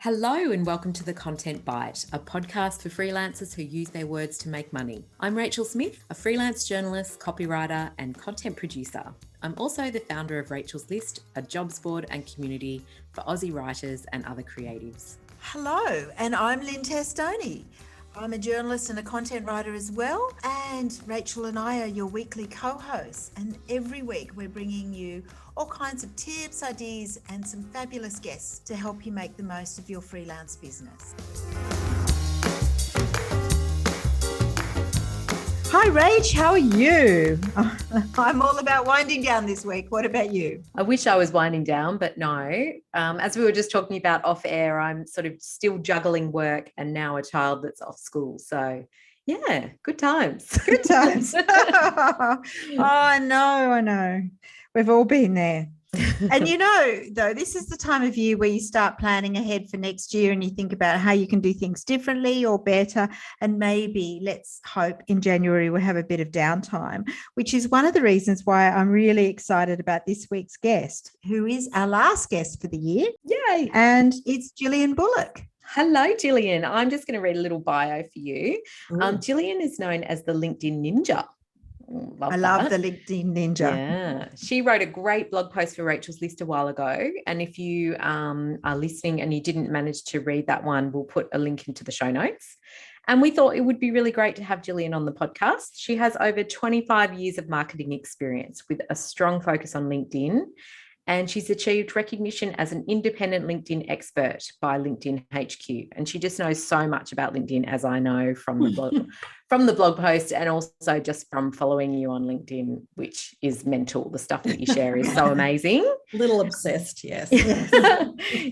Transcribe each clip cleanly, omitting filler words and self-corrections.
Hello and welcome to The Content Bite, a podcast for freelancers who use their words to make money. I'm Rachel Smith, a freelance journalist, copywriter, and content producer. I'm also the founder of Rachel's List, a jobs board and community for Aussie writers and other creatives. Hello, and I'm Lynn Testoni. I'm a journalist and a content writer as well, and Rachel and I are your weekly co-hosts, and every week we're bringing you all kinds of tips, ideas, and some fabulous guests to help you make the most of your freelance business. Hi Rach, how are you? I'm all about winding down this week. What about you? I wish I was winding down, but no. As we were just talking about off air, I'm sort of still juggling work and now a child that's off school. So yeah, good times. Good times. Oh, I know. We've all been there. And you know, though, this is the time of year where you start planning ahead for next year and you think about how you can do things differently or better. And maybe, let's hope, in January we'll have a bit of downtime, which is one of the reasons why I'm really excited about this week's guest, who is our last guest for the year. Yay! And it's Jillian Bullock. Hello, Jillian. I'm just going to read a little bio for you. Jillian is known as the LinkedIn Ninja. I love the LinkedIn Ninja. Yeah. She wrote a great blog post for Rachel's List a while ago. And if you are listening and you didn't manage to read that one, we'll put a link into the show notes. And we thought it would be really great to have Jillian on the podcast. She has over 25 years of marketing experience with a strong focus on LinkedIn. And she's achieved recognition as an independent LinkedIn expert by LinkedIn HQ. And she just knows so much about LinkedIn, as I know from the blog post and also just from following you on LinkedIn, which is mental. The stuff that you share is so amazing. A little obsessed, yes.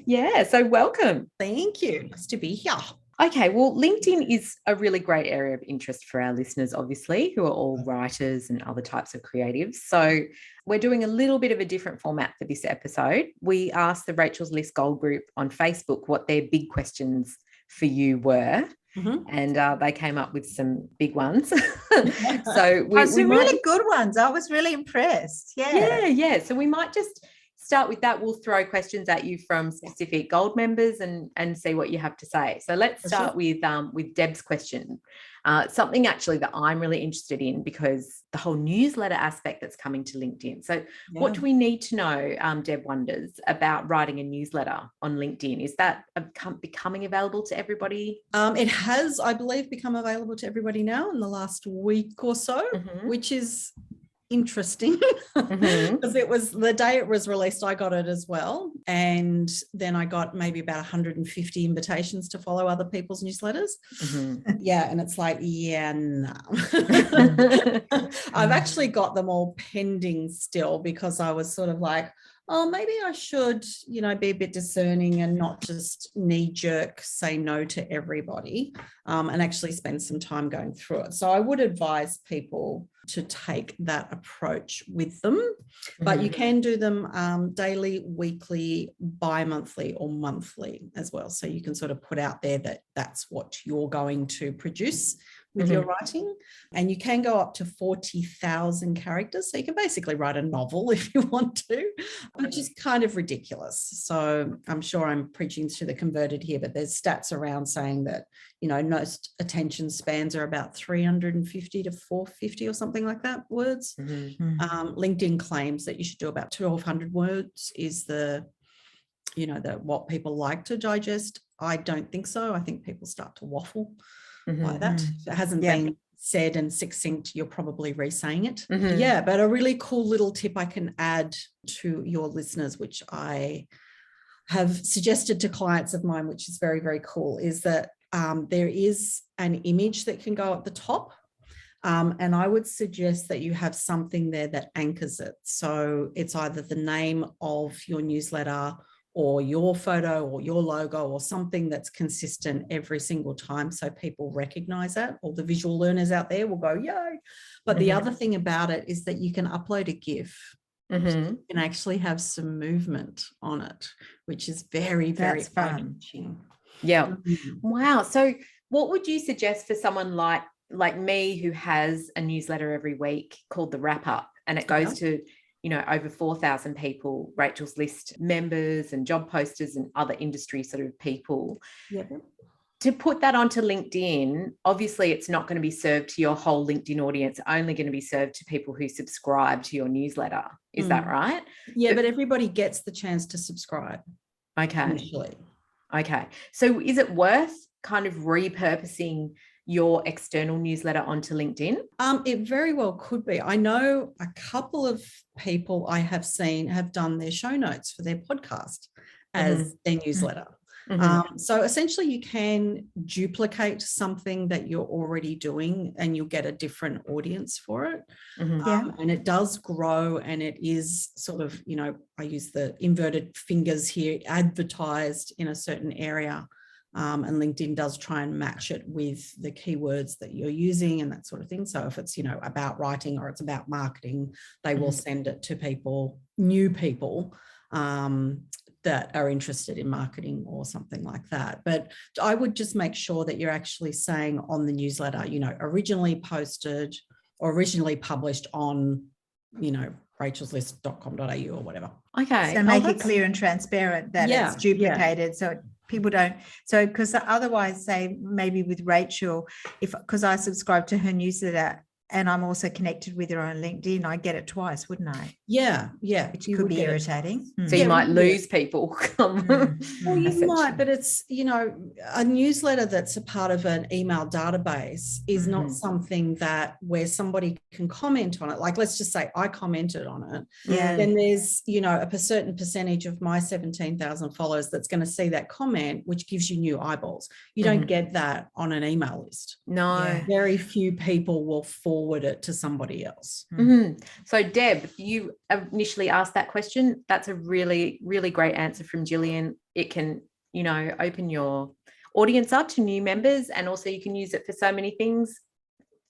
Yeah, so welcome. Thank you. Nice to be here. Okay, well, LinkedIn is a really great area of interest for our listeners, obviously, who are all writers and other types of creatives. So we're doing a little bit of a different format for this episode. We asked the Rachel's List Gold group on Facebook what their big questions for you were. Mm-hmm. And they came up with some big ones. So some really good ones. I was really impressed. Yeah. So we might just start with that. We'll throw questions at you from specific gold members and see what you have to say. So let's start with Deb's question. Something actually that I'm really interested in because the whole newsletter aspect that's coming to LinkedIn. So what do we need to know, Deb wonders, about writing a newsletter on LinkedIn? Is that becoming available to everybody? It has, I believe, become available to everybody now in the last week or so, which is interesting because it was the day it was released, I got it as well. And then I got maybe about 150 invitations to follow other people's newsletters. Yeah. And it's like, no. I've actually got them all pending still because I was sort of like, oh, maybe I should, be a bit discerning and not just knee-jerk say no to everybody and actually spend some time going through it. So I would advise people to take that approach with them, but you can do them daily, weekly, bi-monthly or monthly as well. So you can sort of put out there that that's what you're going to produce with your writing, and you can go up to 40,000 characters. So you can basically write a novel if you want to, which is kind of ridiculous. So I'm sure I'm preaching to the converted here, but there's stats around saying that, most attention spans are about 350 to 450 or something like that words. LinkedIn claims that you should do about 1,200 words is the what people like to digest. I don't think so. I think people start to waffle like that. If it hasn't been said and succinct, you're probably re-saying it. Yeah, but a really cool little tip I can add to your listeners, which I have suggested to clients of mine, which is very, very cool, is that there is an image that can go at the top. And I would suggest that you have something there that anchors it. So it's either the name of your newsletter or your photo or your logo or something that's consistent every single time so people recognize that. All the visual learners out there will go, yay. But the other thing about it is that you can upload a GIF. So you can actually have some movement on it, which is very, very fun. Yeah. Wow. So what would you suggest for someone like me who has a newsletter every week called The Wrap Up, and it goes to over 4,000 people, Rachel's List members and job posters and other industry sort of people. Yep. To put that onto LinkedIn, obviously it's not going to be served to your whole LinkedIn audience, only going to be served to people who subscribe to your newsletter. Is that right? Yeah, but everybody gets the chance to subscribe. Okay. Initially. Okay. So is it worth kind of repurposing your external newsletter onto LinkedIn? It very well could be. I know a couple of people I have seen have done their show notes for their podcast as their newsletter. So essentially you can duplicate something that you're already doing and you'll get a different audience for it. And it does grow, and it is sort of, I use the inverted fingers here, advertised in a certain area. And LinkedIn does try and match it with the keywords that you're using and that sort of thing. So if it's, about writing or it's about marketing, they will send it to people, new people, that are interested in marketing or something like that. But I would just make sure that you're actually saying on the newsletter, originally posted or originally published on, rachelslist.com.au or whatever. Okay. So make it clear and transparent that it's duplicated. So people don't, because otherwise, say maybe with Rachel, because I subscribe to her newsletter and I'm also connected with her on LinkedIn, I get it twice, wouldn't I? Yeah. Which could be irritating. So you might lose people. Well, you might, but it's, a newsletter that's a part of an email database is not something that where somebody can comment on it. Like, let's just say I commented on it. Yeah. Then there's, a certain percentage of my 17,000 followers that's going to see that comment, which gives you new eyeballs. You don't get that on an email list. No. Yeah. Very few people will forward it to somebody else. So Deb, you initially asked that question. That's a really, really great answer from Jillian. It can, open your audience up to new members, and also you can use it for so many things.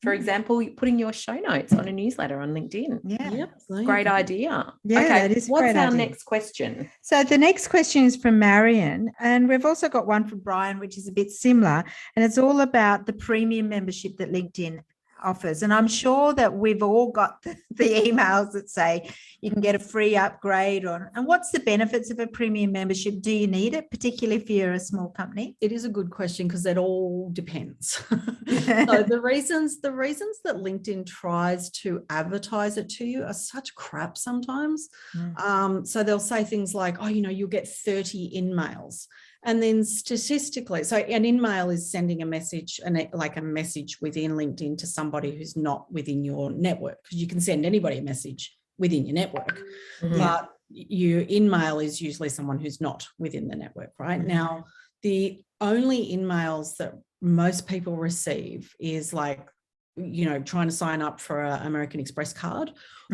For example, putting your show notes on a newsletter on LinkedIn. Yeah. Great idea. Yeah, okay, that is a what's great our idea. next question? So the next question is from Marion, and we've also got one from Brian, which is a bit similar, and it's all about the premium membership that LinkedIn offers. And I'm sure that we've all got the emails that say you can get a free upgrade on. And what's the benefits of a premium membership? Do you need it, particularly if you're a small company? It is a good question because it all depends. So the reasons that LinkedIn tries to advertise it to you are such crap sometimes. So they'll say things like, you'll get 30 in-mails. And then statistically, so an in-mail is sending a message, like a message within LinkedIn to somebody who's not within your network, because you can send anybody a message within your network. But your in-mail is usually someone who's not within the network, right? Now, the only in-mails that most people receive is like, trying to sign up for an American Express card,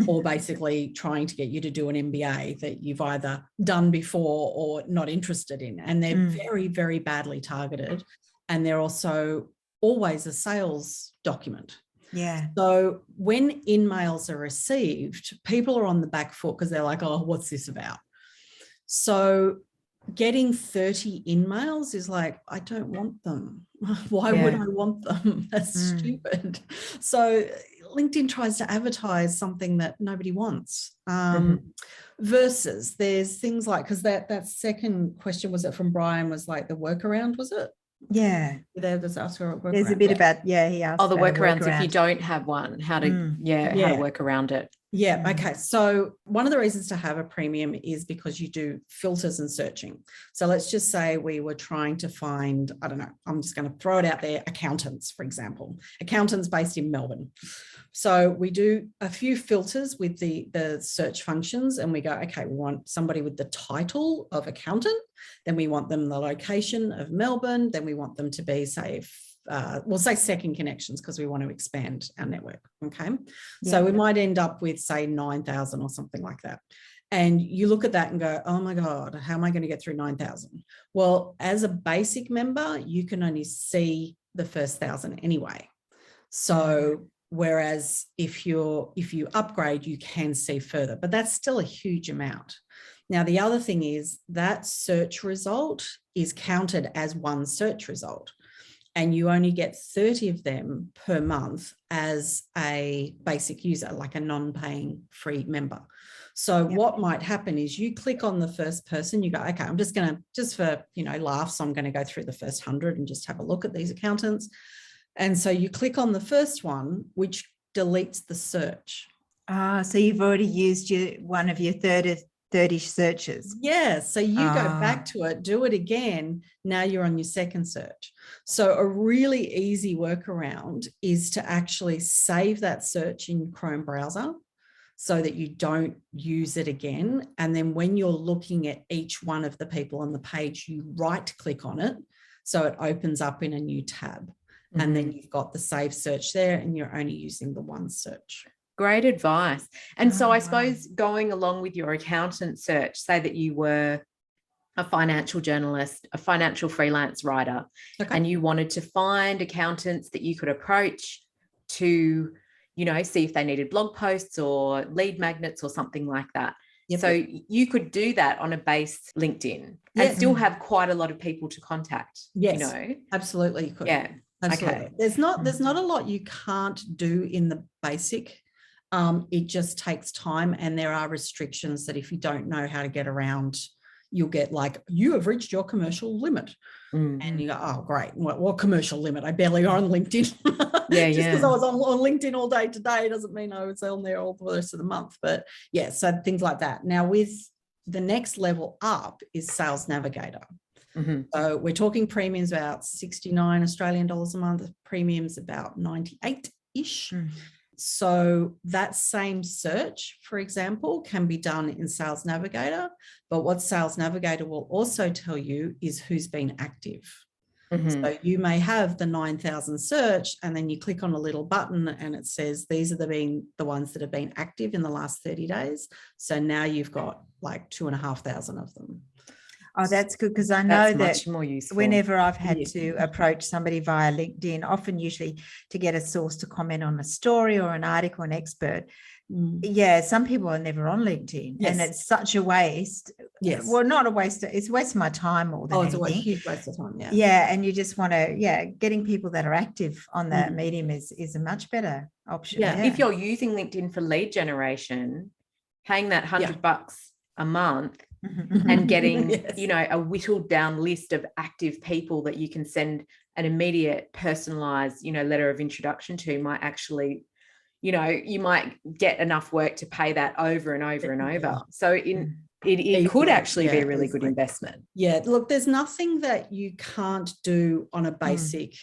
or basically trying to get you to do an MBA that you've either done before or not interested in. And they're very, very badly targeted. And they're also always a sales document. Yeah. So when in-mails are received, people are on the back foot because they're like, oh, what's this about? So getting 30 in-mails is like, I don't want them. Why would I want them? That's stupid. So LinkedIn tries to advertise something that nobody wants. Versus there's things like, because that second question, was it from Brian, was like the workaround, was it? Yeah. There's a bit about, he asked. The workarounds if you don't have one, how to work around it. Yeah. Okay. So one of the reasons to have a premium is because you do filters and searching. So let's just say we were trying to find, I don't know, I'm just going to throw it out there, accountants, for example, accountants based in Melbourne. So we do a few filters with the search functions, and we go, okay, we want somebody with the title of accountant, then we want them the location of Melbourne, then we want them to be, say, we'll say second connections because we want to expand our network. Okay. So we might end up with, say, 9,000 or something like that. And you look at that and go, oh my God, how am I going to get through 9,000? Well, as a basic member, you can only see the first 1,000 anyway. So whereas if you upgrade, you can see further, but that's still a huge amount. Now, the other thing is that search result is counted as one search result. and you only get 30 of them per month as a basic user, like a non-paying free member. So what might happen is you click on the first person, you go, okay, I'm just going to, just for, laughs, I'm going to go through the first 100 and just have a look at these accountants. And so you click on the first one, which deletes the search. So you've already used one of your 30 searches. Yeah. So you go back to it, do it again. Now you're on your second search. So a really easy workaround is to actually save that search in your Chrome browser so that you don't use it again. And then when you're looking at each one of the people on the page, you right click on it. So it opens up in a new tab. Mm-hmm. And then you've got the save search there and you're only using the one search. Great advice. And so I suppose going along with your accountant search, say that you were a financial journalist, a financial freelance writer, and you wanted to find accountants that you could approach to, see if they needed blog posts or lead magnets or something like that. Yep. So you could do that on a base LinkedIn and still have quite a lot of people to contact. Yes, absolutely you could. Yeah. Absolutely. Okay. There's not a lot you can't do in the basic. It just takes time, and there are restrictions that if you don't know how to get around, you'll get like, you have reached your commercial limit. And you go, oh, great. What commercial limit? I barely are on LinkedIn. Just because I was on LinkedIn all day today doesn't mean I was on there all the rest of the month. But yeah, so things like that. Now with the next level up is Sales Navigator. Mm-hmm. So we're talking premiums about 69 Australian dollars a month, premiums about 98-ish. So that same search, for example, can be done in Sales Navigator, but what Sales Navigator will also tell you is who's been active. Mm-hmm. So you may have the 9,000 search, and then you click on a little button and it says these are the ones that have been active in the last 30 days. So now you've got like 2,500 of them. Oh, that's good, because I know that much more useful. Whenever I've had to approach somebody via LinkedIn, often usually to get a source to comment on a story or an article, an expert. Yeah, some people are never on LinkedIn, and it's such a waste. Yes. Well, not a waste. It's a waste of my time more than anything. It's a huge waste of time. Yeah. Yeah, and you just want to, getting people that are active on that medium is a much better option. Yeah. If you're using LinkedIn for lead generation, paying that $100 a month. And getting, a whittled down list of active people that you can send an immediate personalized, letter of introduction to might actually, you might get enough work to pay that over and over and over. So it could actually be a really good investment. Yeah. Look, there's nothing that you can't do on a basic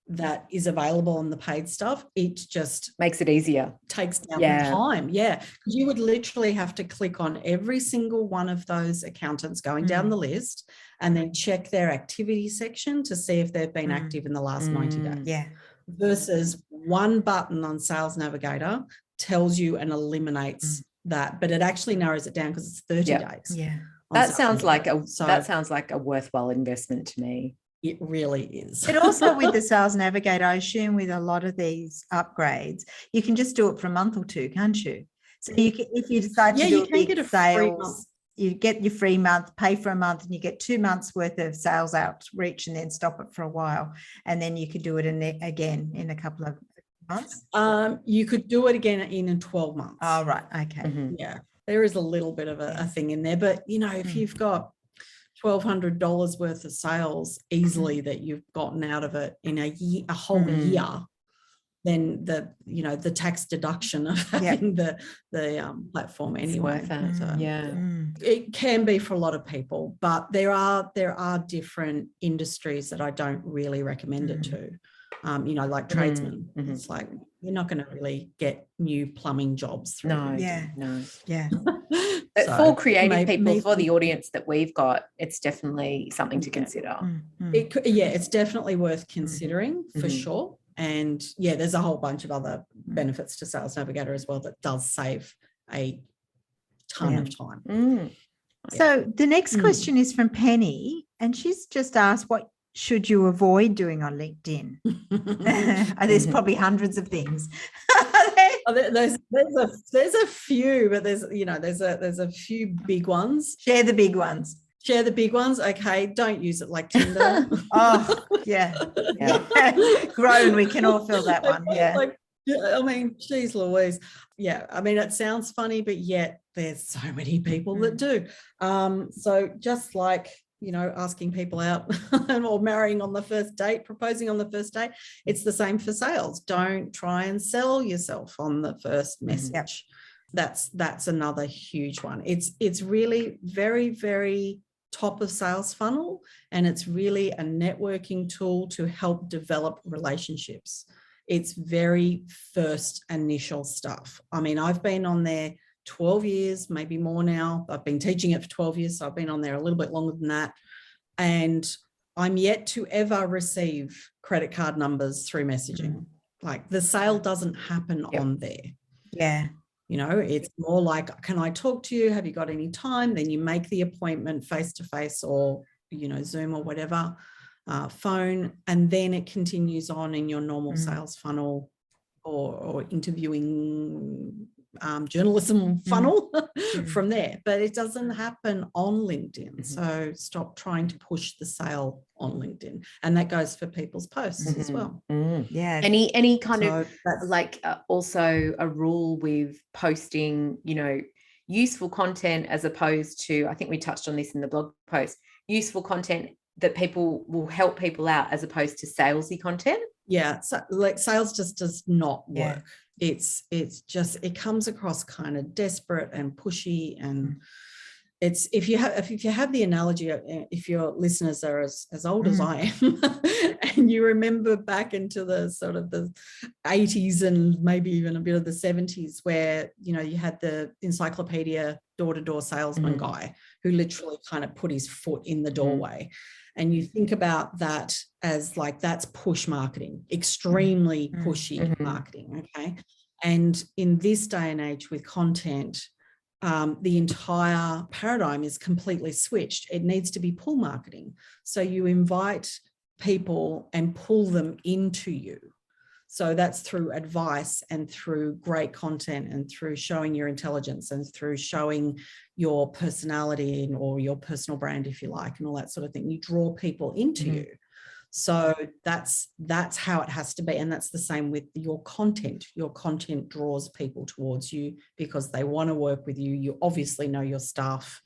that is available on the paid stuff. It just makes it easier. Takes down the time. Yeah. You would literally have to click on every single one of those accountants going down the list and then check their activity section to see if they've been active in the last 90 days. Yeah. Versus one button on Sales Navigator tells you and eliminates that, but it actually narrows it down because it's 30 days. Yeah. That sounds like a worthwhile investment to me. It really is. But also with the Sales Navigator, I assume with a lot of these upgrades, you can just do it for a month or two, can't you? So you can, if you decide to do a big sales, you get your free month, pay for a month, and you get 2 months worth of sales outreach, and then stop it for a while, and then you could do it again in a couple of months. You could do it again in 12 months. Oh, right. Okay. Mm-hmm. Yeah, there is a little bit of a thing in there, but if you've got $1,200 worth of sales easily that you've gotten out of it in a whole year, then the tax deduction of having the platform anyway. It can be for a lot of people, but there are different industries that I don't really recommend it to. Like tradesmen. It's like you're not going to really get new plumbing jobs through. But for creative people, for the audience that we've got, it's definitely something to consider. It's definitely worth considering for sure. And there's a whole bunch of other benefits to Sales Navigator as well that does save a ton of time. So the next question is from Penny, and she's just asked, what should you avoid doing on LinkedIn? There's probably hundreds of things. There's a few, but there's a few big ones. Share the big ones. share the big ones. Okay, don't use it like Tinder. Oh, yeah. Grown, we can all feel that one. Yeah. Like, I mean, geez Louise. Yeah, I mean, it sounds funny, but yet there's so many people that do. So just like, you know, asking people out or marrying on the first date, proposing on the first date, it's the same for sales. Don't try and sell yourself on the first message. That's another huge one. It's really very, very top of sales funnel, and it's really a networking tool to help develop relationships. It's very first initial stuff. I mean, I've been on there 12 years, maybe more now. I've been teaching it for 12 years, so I've been on there a little bit longer than that. And I'm yet to ever receive credit card numbers through messaging. Like, the sale doesn't happen on there. Yeah. You know, it's more like, can I talk to you? Have you got any time? Then you make the appointment face-to-face or, you know, Zoom or whatever, phone, and then it continues on in your normal sales funnel or interviewing journalism funnel from there. But it doesn't happen on LinkedIn. So stop trying to push the sale on LinkedIn. And that goes for people's posts as well. Yeah. Any kind of like also a rule with posting, you know, useful content as opposed to, I think we touched on this in the blog post, useful content that people will help people out as opposed to salesy content. Yeah. So like sales just does not work. It's just, it comes across kind of desperate and pushy, and it's, if you have the analogy, if your listeners are as old as I am, and you remember back into the sort of the 80s and maybe even a bit of the 70s, where, you know, you had the encyclopedia door-to-door salesman guy who literally kind of put his foot in the doorway. And you think about that as like, that's push marketing, extremely pushy marketing, okay? And in this day and age with content, the entire paradigm is completely switched. It needs to be pull marketing. So you invite people and pull them into you. So that's through advice and through great content and through showing your intelligence and through showing your personality or your personal brand, if you like, and all that sort of thing. You draw people into you. So that's how it has to be. And that's the same with your content. Your content draws people towards you because they want to work with you. You obviously know your stuff.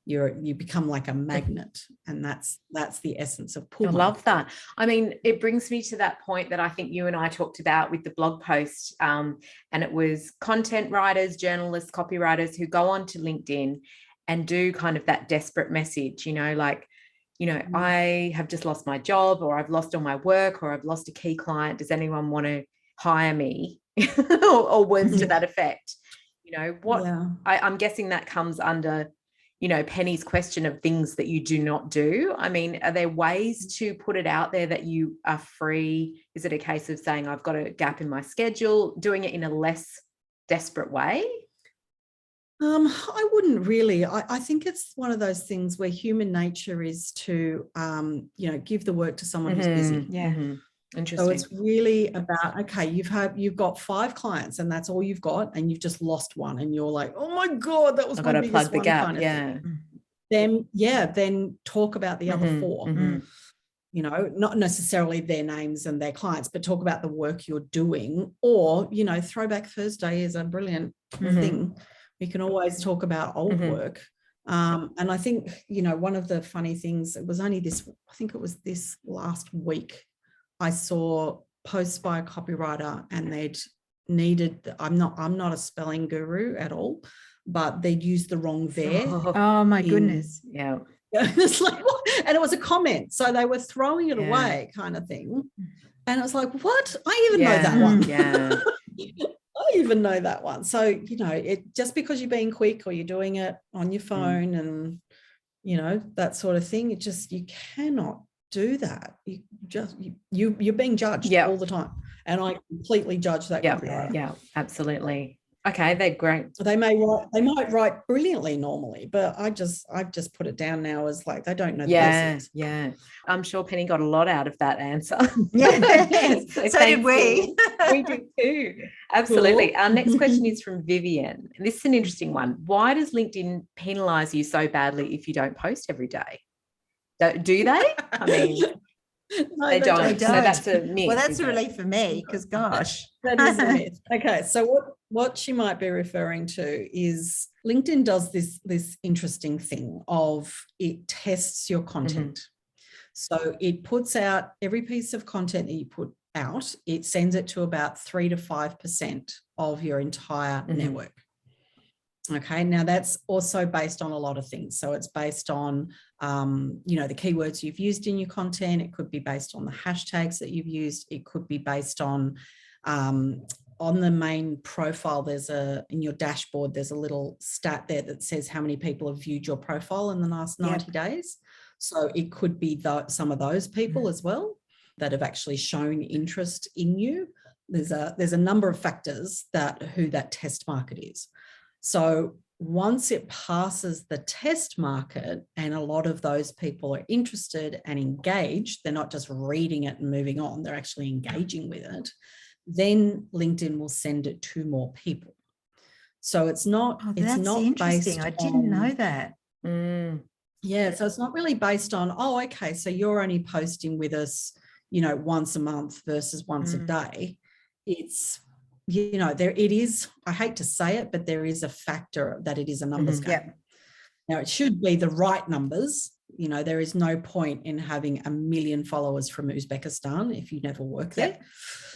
You become like a magnet, and that's the essence of pull. I love that. I mean, it brings me to that point that I think you and I talked about with the blog post, and it was content writers, journalists, copywriters who go on to LinkedIn and do kind of that desperate message, you know, like, you know, I have just lost my job, or I've lost all my work, or I've lost a key client. Does anyone want to hire me? or words to that effect? You know, what I'm guessing that comes under, you know, Penny's question of things that you do not do. I mean, are there ways to put it out there that you are free? Is it a case of saying, I've got a gap in my schedule, doing it in a less desperate way? I wouldn't really. I think it's one of those things where human nature is to, you know, give the work to someone who's busy. Interesting. So it's really about, okay, you've got 5 clients and that's all you've got, and you've just lost one, and you're like, oh my God, that was my biggest plug the one gap. Kind of thing. Then talk about the other 4. You know, not necessarily their names and their clients, but talk about the work you're doing. Or, you know, Throwback Thursday is a brilliant thing. We can always talk about old work. And I think, you know, one of the funny things, it was only this, I think it was this last week, I saw posts by a copywriter, and they'd needed, I'm not a spelling guru at all, but they'd used the wrong there. Oh my goodness. Yeah. It's like, what? And it was a comment. So they were throwing it away kind of thing. And it was like, what? I even know that one. Yeah. I even know that one. So, you know, it just because you're being quick or you're doing it on your phone and, you know, that sort of thing, you cannot do that. You're being judged all the time. And I completely judge that. Yeah, absolutely. Okay, they're great. They might write brilliantly normally, but I've just put it down now as like they don't know the basics. Yeah. I'm sure Penny got a lot out of that answer. Yeah, so did we. We did too. Absolutely. Cool. Our next question is from Vivian. This is an interesting one. Why does LinkedIn penalize you so badly if you don't post every day? Do they? I mean, No, they don't. So that's a myth. Well, that's a relief for me because, gosh. That is a myth. Okay, so what she might be referring to is LinkedIn does this interesting thing of it tests your content. So it puts out every piece of content that you put out, it sends it to about 3 to 5% of your entire network. Okay, now that's also based on a lot of things. So it's based on, the keywords you've used in your content. It could be based on the hashtags that you've used. It could be based on the main profile. In your dashboard, there's a little stat there that says how many people have viewed your profile in the last 90 days. So it could be some of those people as well that have actually shown interest in you. There's a number of factors who that test market is. So once it passes the test market and a lot of those people are interested and engaged, they're not just reading it and moving on, they're actually engaging with it, then LinkedIn will send it to more people. So it's not, it's not interesting. based I didn't know that. Yeah, so it's not really based on, oh, okay, so you're only posting with us, once a month versus once a day. It's, it is, I hate to say it, but there is a factor that it is a numbers game. Yeah. Now, it should be the right numbers. There is no point in having 1 million followers from Uzbekistan if you never work there.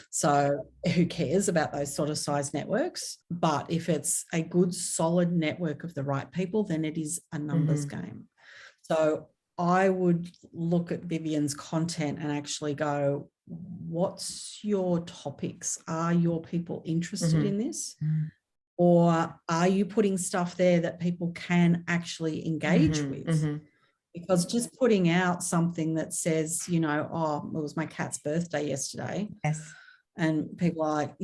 So who cares about those sort of size networks? But if it's a good, solid network of the right people, then it is a numbers game. So I would look at Vivian's content and actually go, what's your topics? Are your people interested in this? Or are you putting stuff there that people can actually engage with? Because just putting out something that says, oh, it was my cat's birthday yesterday. Yes. And people are like,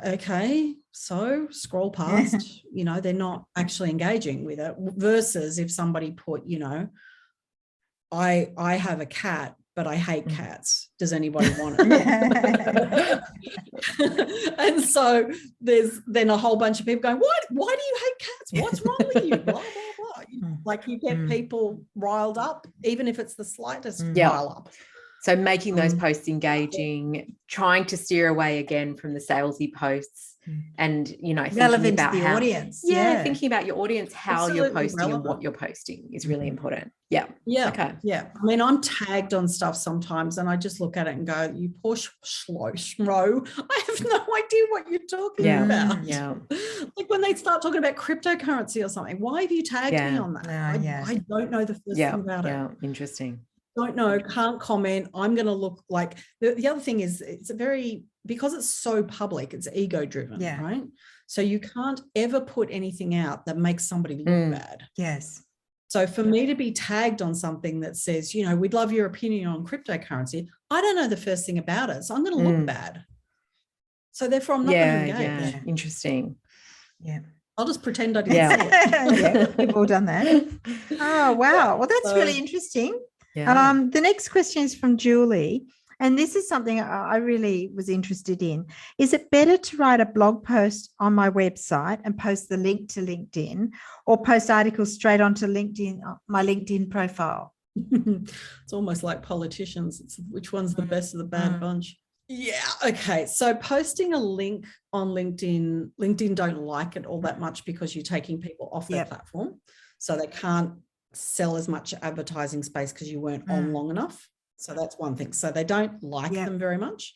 okay, so scroll past, they're not actually engaging with it. Versus if somebody put, I have a cat, but I hate cats. Does anybody want it? And so there's then a whole bunch of people going, why do you hate cats? What's wrong with you? Blah, blah, blah. Like you get people riled up, even if it's the slightest rile up. So making those posts engaging, trying to steer away again from the salesy posts and, relevant about to the audience. Thinking about your audience, how Absolutely you're posting relevant. and what you're posting is really important. Yeah. Okay. Yeah. I mean, I'm tagged on stuff sometimes and I just look at it and go, you poor schmo. I have no idea what you're talking about. Yeah. Like when they start talking about cryptocurrency or something, why have you tagged me on that? I don't know the first thing about it. Yeah. Interesting. Don't know, can't comment. I'm going to look like the other thing is because it's so public, it's ego driven, right? So you can't ever put anything out that makes somebody look bad. Yes. So for me to be tagged on something that says, we'd love your opinion on cryptocurrency, I don't know the first thing about it. So I'm going to look bad. So therefore I'm not going to engage. Yeah. Interesting. Yeah. I'll just pretend I didn't see it. We've all done that. Oh, wow. Well, that's really interesting. Yeah. The next question is from Julie, and this is something I really was interested in. Is it better to write a blog post on my website and post the link to LinkedIn, or post articles straight onto LinkedIn, my LinkedIn profile? It's almost like politicians. It's which one's the best of the bad bunch. Yeah. Okay. So posting a link on LinkedIn don't like it all that much because you're taking people off their platform. So they can't sell as much advertising space because you weren't on long enough. So that's one thing. So they don't like them very much.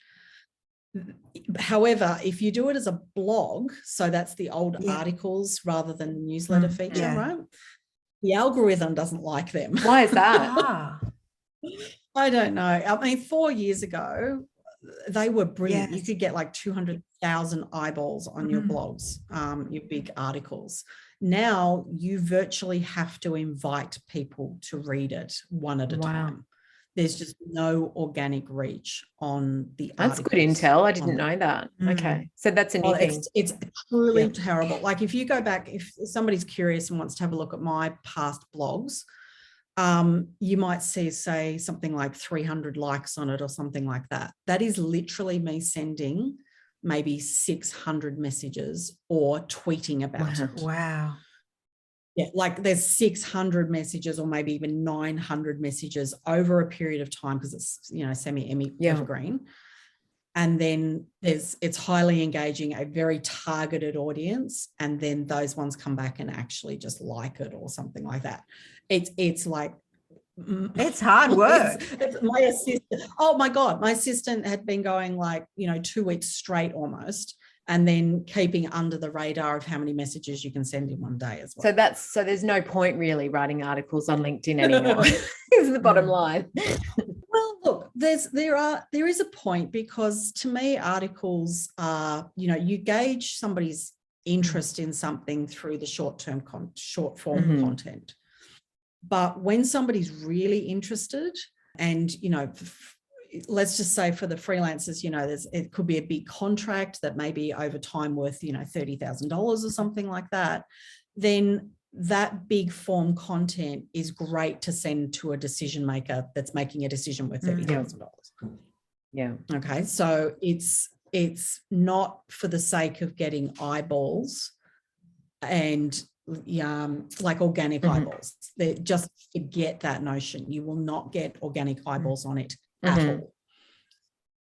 However, if you do it as a blog, so that's the old articles rather than the newsletter feature, right? The algorithm doesn't like them. Why is that? I don't know. I mean, 4 years ago, they were brilliant. You could get like 200,000 eyeballs on your blogs, your big articles. Now you virtually have to invite people to read it one at a time. There's just no organic reach on the That's good articles intel. I didn't on know that. Mm. Okay. So that's a new Well, thing. it's truly Yeah. terrible. Like if you go back, if somebody's curious and wants to have a look at my past blogs, you might see, say, something like 300 likes on it or something like that. That is literally me sending maybe 600 messages or tweeting about Wow. it. Wow. Yeah, like there's 600 messages or maybe even 900 messages over a period of time because it's, you know, semi-Emmy evergreen. And then it's highly engaging, a very targeted audience. And then those ones come back and actually just like it or something like that. It's like, it's hard work. It's my assistant. Oh my God. My assistant had been going like, you know, 2 weeks straight almost, and then keeping under the radar of how many messages you can send in one day as well. So there's no point really writing articles on LinkedIn anymore. Is the bottom line. Well, look, there is a point, because to me, articles are, you know, you gauge somebody's interest in something through the short form content. But when somebody's really interested, and, you know, let's just say for the freelancers, you know, it could be a big contract that may be over time worth, you know, $30,000 or something like that, then that big form content is great to send to a decision maker that's making a decision worth $30,000. Yeah. Okay. So it's not for the sake of getting eyeballs and like organic eyeballs. They just forget that notion. You will not get organic eyeballs on it at all.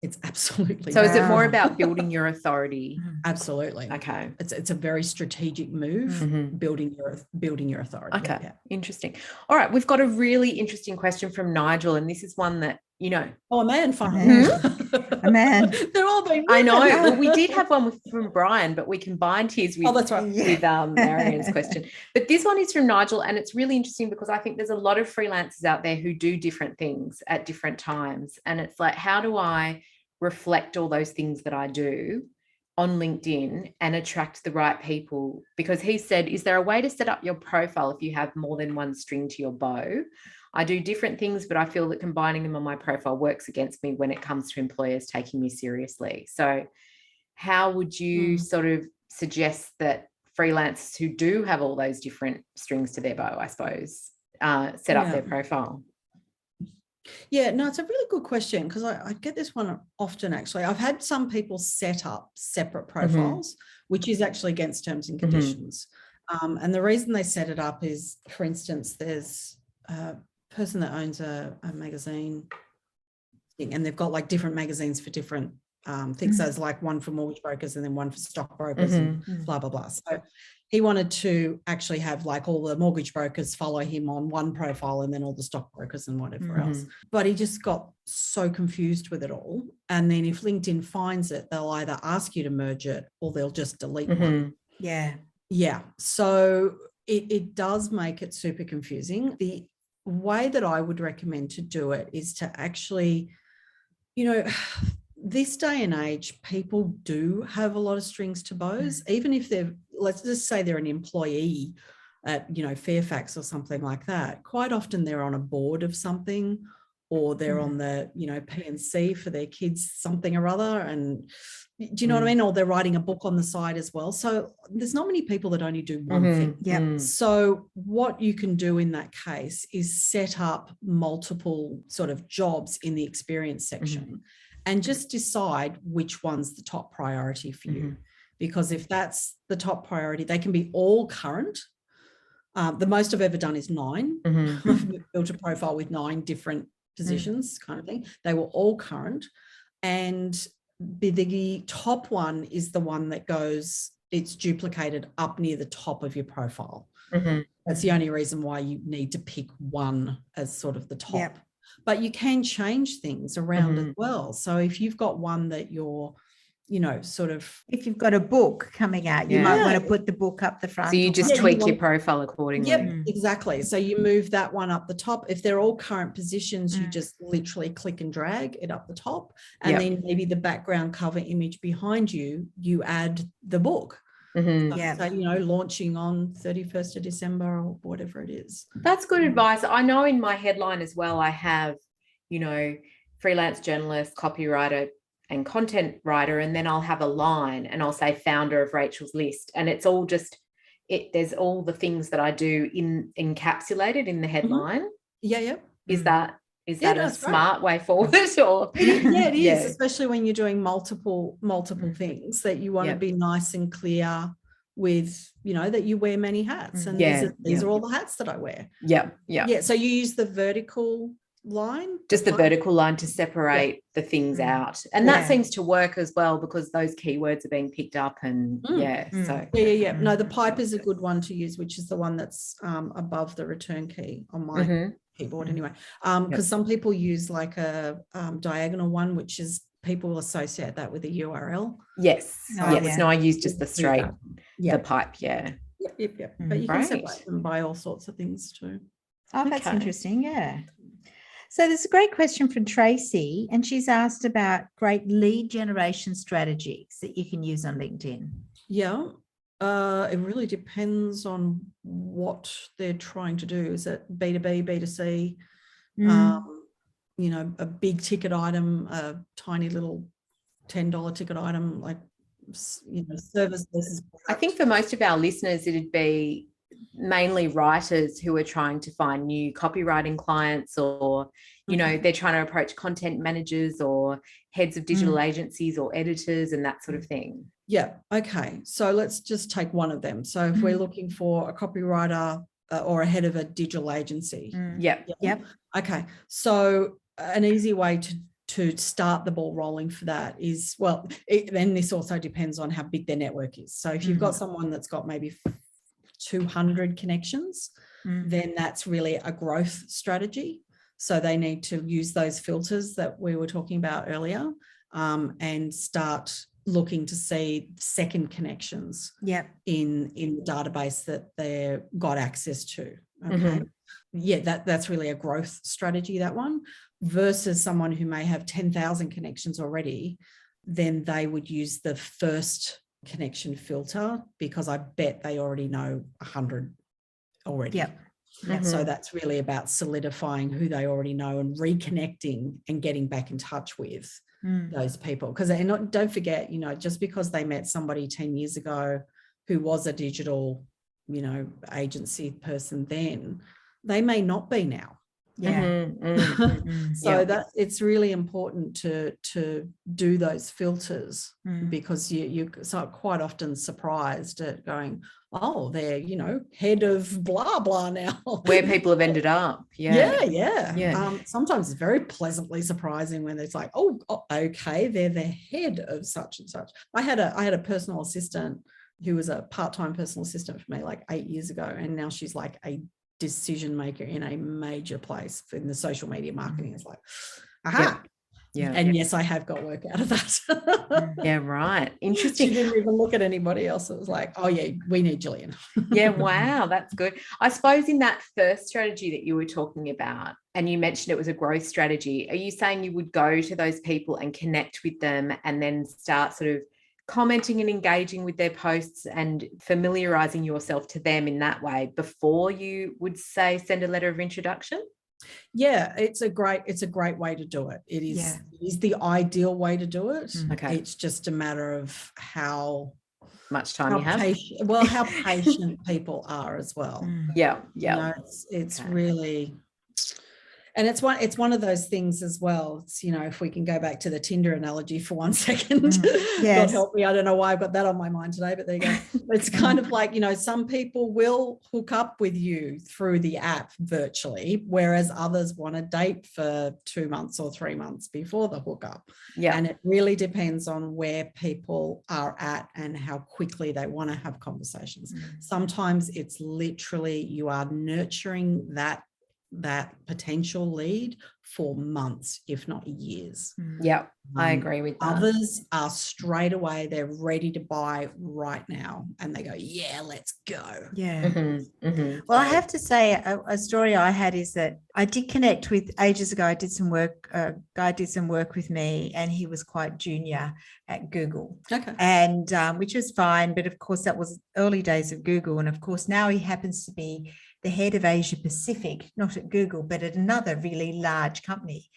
It's absolutely. So is it more about building your authority? Absolutely. Okay. It's a very strategic move, building your authority. Okay. Yeah. Interesting. All right. We've got a really interesting question from Nigel, and this is one that, you know. Oh, a man, finally. A man. They're all being. I know. Well, we did have one from Brian, but we combined his with, that's right. with Marianne's question. But this one is from Nigel, and it's really interesting because I think there's a lot of freelancers out there who do different things at different times. And it's like, how do I reflect all those things that I do on LinkedIn and attract the right people? Because he said, is there a way to set up your profile if you have more than one string to your bow? I do different things, but I feel that combining them on my profile works against me when it comes to employers taking me seriously. So how would you sort of suggest that freelancers who do have all those different strings to their bow, I suppose, set up their profile? Yeah, no, it's a really good question, because I get this one often, actually. I've had some people set up separate profiles, which is actually against terms and conditions. And the reason they set it up is, for instance, there's a person that owns a magazine thing, and they've got like different magazines for different things. So there's like one for mortgage brokers and then one for stockbrokers and blah, blah, blah. So he wanted to actually have like all the mortgage brokers follow him on one profile and then all the stockbrokers and whatever else. But he just got so confused with it all. And then if LinkedIn finds it, they'll either ask you to merge it or they'll just delete one. Yeah. Yeah. So it does make it super confusing. The way that I would recommend to do it is to actually, you know, this day and age, people do have a lot of strings to bows, even if they're, let's just say they're an employee at, you know, Fairfax or something like that. Quite often they're on a board of something, or they're on the, you know, P&C for their kids, something or other. And do you know what I mean? Or they're writing a book on the side as well. So there's not many people that only do one thing. Yeah. So what you can do in that case is set up multiple sort of jobs in the experience section and just decide which one's the top priority for you. Because if that's the top priority, they can be all current. The most I've ever done is 9. I've built a profile with 9 different positions kind of thing. They were all current. And the top one is the one that goes, it's duplicated up near the top of your profile. That's the only reason why you need to pick one as sort of the top. But you can change things around as well. So if you've got one that you're, you know, sort of, if you've got a book coming out, you might want to put the book up the front. So you just tweak your profile accordingly. Yep, exactly. So you move that one up the top. If they're all current positions, you just literally click and drag it up the top. And then maybe the background cover image behind you, you add the book. So, you know, launching on 31st of December or whatever it is. That's good advice. I know in my headline as well, I have freelance journalist, copywriter, and content writer, and then I'll have a line and I'll say founder of Rachel's List, and it's all just there's all the things that I do encapsulated in the headline. Yeah. Is that a smart way forward? Or it is, especially when you're doing multiple things, that you want to be nice and clear with, that you wear many hats, and these are all the hats that I wear. Yeah. So you use the vertical line, just the vertical line to separate the things out, and that seems to work as well because those keywords are being picked up, and so no, the pipe is a good one to use, which is the one that's above the return key on my keyboard anyway, because some people use like a diagonal one, which is people associate that with a URL. No, I use just the straight the pipe. Yep. But you can separate them by all sorts of things too. That's interesting. So there's a great question from Tracy, and she's asked about great lead generation strategies that you can use on LinkedIn. It really depends on what they're trying to do. Is it B2B, B2C, a big ticket item, a tiny little $10 ticket item, like, service versus product? I think for most of our listeners, it'd be mainly writers who are trying to find new copywriting clients, or they're trying to approach content managers or heads of digital agencies or editors and that sort of thing. Okay, so let's just take one of them. So if we're looking for a copywriter or a head of a digital agency. Okay, so an easy way to start the ball rolling for that is, then this also depends on how big their network is. So if you've got someone that's got maybe 200 connections, then that's really a growth strategy. So they need to use those filters that we were talking about earlier, and start looking to see second connections in the database that they've got access to. That's really a growth strategy, that one, versus someone who may have 10,000 connections already. Then they would use the first connection filter, because I bet they already know 100 already. So that's really about solidifying who they already know and reconnecting and getting back in touch with those people, because they're not, don't forget, just because they met somebody 10 years ago who was a digital agency person then, they may not be now. So that it's really important to do those filters, because you're so quite often surprised at going, oh, they're head of blah blah now, where people have ended up. Sometimes it's very pleasantly surprising when it's like, oh, okay, they're the head of such and such. I had a personal assistant who was a part-time personal assistant for me like 8 years ago, and now she's like a decision maker in a major place in the social media marketing. It's like, aha. And yes, I have got work out of that. Right. Interesting. She didn't even look at anybody else. It was like, oh yeah, we need Jillian. Wow, that's good. I suppose in that first strategy that you were talking about, and you mentioned it was a growth strategy, are you saying you would go to those people and connect with them and then start sort of commenting and engaging with their posts and familiarizing yourself to them in that way before you would say send a letter of introduction? It's a great way to do it. It is the ideal way to do it. It's just a matter of how much time you have. How patient people are as well. It's really. And it's one of those things as well. It's, if we can go back to the Tinder analogy for 1 second, God help me. I don't know why I've got that on my mind today, but there you go. It's kind of like, some people will hook up with you through the app virtually, whereas others want to date for 2 months or 3 months before the hookup. And it really depends on where people are at and how quickly they want to have conversations. Sometimes it's literally you are nurturing that potential lead for months, if not years. I agree with that. Others are straight away, they're ready to buy right now, and they go, let's go. Well, I have to say a story I had is that I did connect with, ages ago, I did some work, a guy did some work with me, and he was quite junior at Google. And which was fine, but of course that was early days of Google, and of course now he happens to be the head of Asia Pacific, not at Google, but at another really large large company.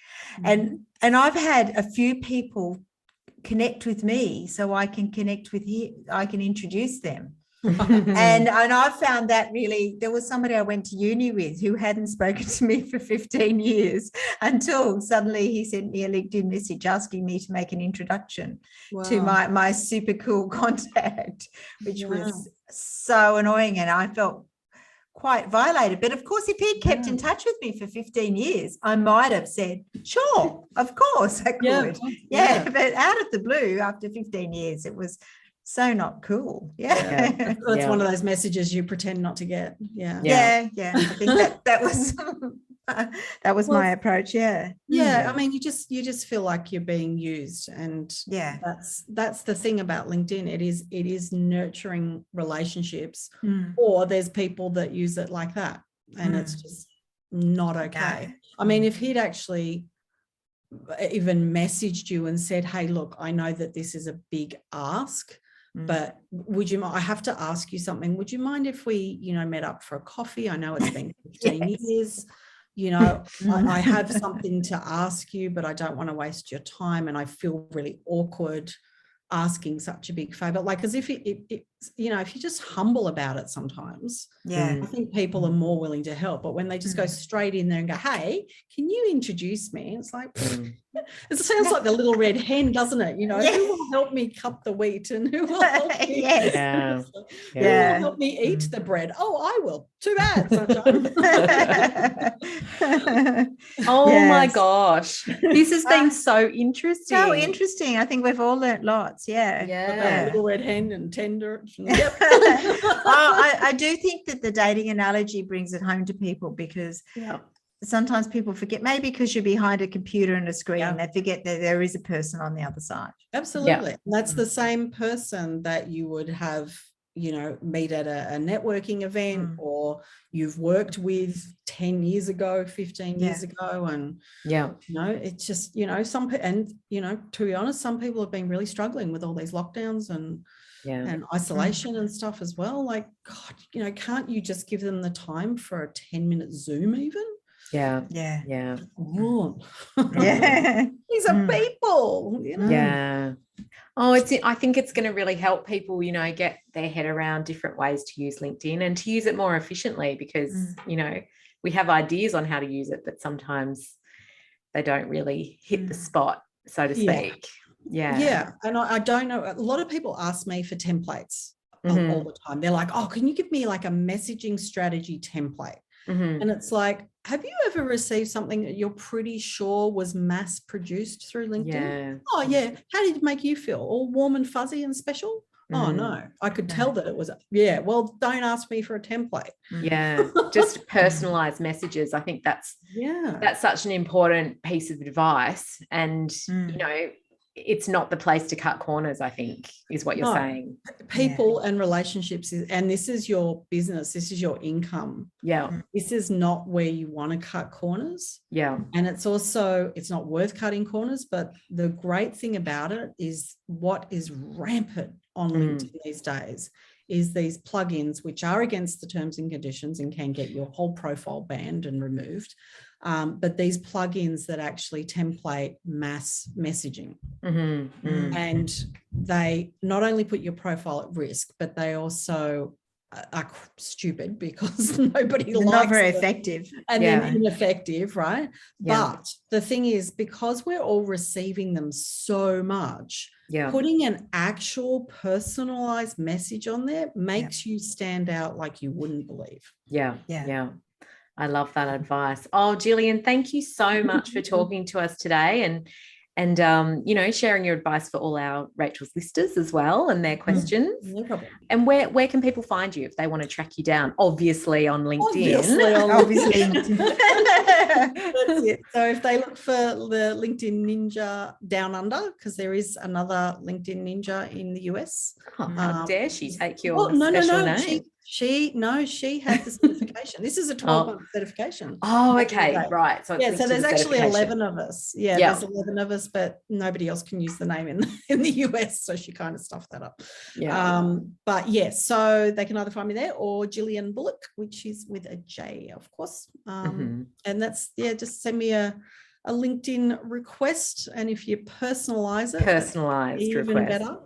And I've had a few people connect with me so I can connect with him, I can introduce them. and I found that really, there was somebody I went to uni with who hadn't spoken to me for 15 years until suddenly he sent me a LinkedIn message asking me to make an introduction to my super cool contact, which was so annoying, and I felt quite violated. But of course, if he'd kept in touch with me for 15 years, I might have said, sure, of course I could. Yeah, but out of the blue, after 15 years, it was so not cool. That's one of those messages you pretend not to get. I think that was that was my approach. I mean, you just feel like you're being used, and that's the thing about LinkedIn. It is nurturing relationships, or there's people that use it like that, and it's just not okay. No. I mean, if he'd actually even messaged you and said, hey, look, I know that this is a big ask, but would you, I have to ask you something. Would you mind if we, met up for a coffee? I know it's been 15 years. I have something to ask you, but I don't want to waste your time. And I feel really awkward asking such a big favor. Like, as if if you're just humble about it sometimes, I think people are more willing to help. But when they just go straight in there and go, hey, can you introduce me? It's like, it sounds like the little red hen, doesn't it? Who will help me cut the wheat, and who will help me? Who will help me eat the bread? Oh, I will. Too bad. My gosh, this has been so interesting. So interesting. I think we've all learnt lots. Little red hen and tender. I do think that the dating analogy brings it home to people, because sometimes people forget, maybe because you're behind a computer and a screen, they forget that there is a person on the other side. Absolutely. That's the same person that you would have, meet at a networking event, or you've worked with 10 years ago, 15 years ago. And, it's just, to be honest, some people have been really struggling with all these lockdowns and isolation and stuff as well. Like, God, can't you just give them the time for a 10-minute Zoom even? These are people, I think it's going to really help people, get their head around different ways to use LinkedIn and to use it more efficiently, because we have ideas on how to use it, but sometimes they don't really hit the spot, so to speak. And I don't know, a lot of people ask me for templates all the time. They're like, oh, can you give me like a messaging strategy template? And it's like, have you ever received something that you're pretty sure was mass produced through LinkedIn? Oh yeah. How did it make you feel? All warm and fuzzy and special? Oh no, I could tell that it was. Well, don't ask me for a template. Just personalized messages. I think that's such an important piece of advice. And it's not the place to cut corners, I think, is what you're saying. People and relationships and this is your business, this is your income. This is not where you want to cut corners. And it's not worth cutting corners. But the great thing about it is, what is rampant on LinkedIn these days is these plugins, which are against the terms and conditions and can get your whole profile banned and removed. But these plugins that actually template mass messaging, and they not only put your profile at risk, but they also are stupid, because nobody likes not very them, effective, and then ineffective, right? But the thing is, because we're all receiving them so much, putting an actual personalized message on there makes you stand out like you wouldn't believe. I love that advice. Oh, Jillian, thank you so much for talking to us today, and sharing your advice for all our Rachel's listeners as well, and their questions. No problem. And where can people find you if they want to track you down? Obviously on LinkedIn. Obviously LinkedIn. That's it. So if they look for the LinkedIn Ninja Down Under, because there is another LinkedIn Ninja in the US. How dare she take your special name? She had the certification. This is a 12-month certification. Oh, okay, right. So so there's actually 11 of us. There's 11 of us, but nobody else can use the name in the US, so she kind of stuffed that up. But so they can either find me there or Jillian Bullock, which is with a J, of course. And that's just send me a a LinkedIn request, and if you personalize it, Personalized even request. better.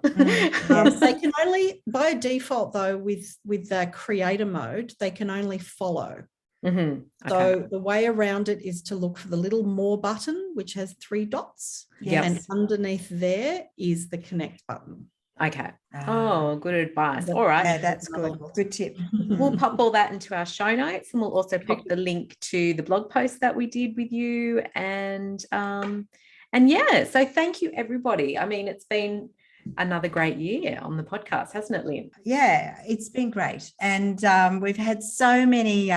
Yes. They can only, by default though, with the creator mode, they can only follow. Okay. So the way around it is to look for the little more button, which has 3 dots. Yes. And underneath there is the connect button. Okay. Oh, good advice. All right. Yeah, that's good. Good tip. We'll pop all that into our show notes, and we'll also pop the link to the blog post that we did with you. And yeah, so thank you, everybody. I mean, it's been another great year on the podcast, hasn't it, Lynn? Yeah, it's been great. And we've had so many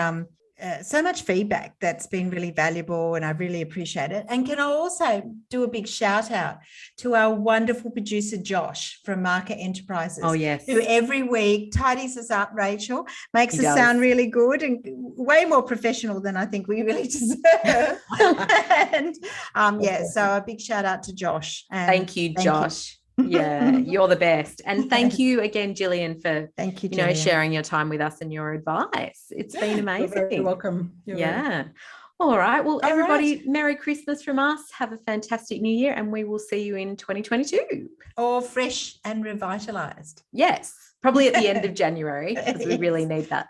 so much feedback that's been really valuable, and I really appreciate it. And can I also do a big shout out to our wonderful producer, Josh from Market Enterprises. Oh, yes. Who every week tidies us up, Rachel, makes He us does. sound really good and way more professional than I think we really deserve. And yeah, so a big shout out to Josh. And Thank you, Josh. Yeah, you're the best. And thank you again, Jillian, for Thank you, Jillian, sharing your time with us and your advice. It's been amazing. You're very welcome. All right. Well, All everybody, right. Merry Christmas from us. Have a fantastic new year, and we will see you in 2022. Or fresh and revitalized. Yes, probably at the end of January, because we really need that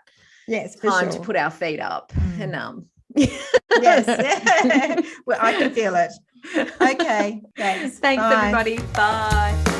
Yes, for time sure. to put our feet up. And Yes. Well, I can feel it. Okay. Thanks. Thanks, Bye. everybody. Bye.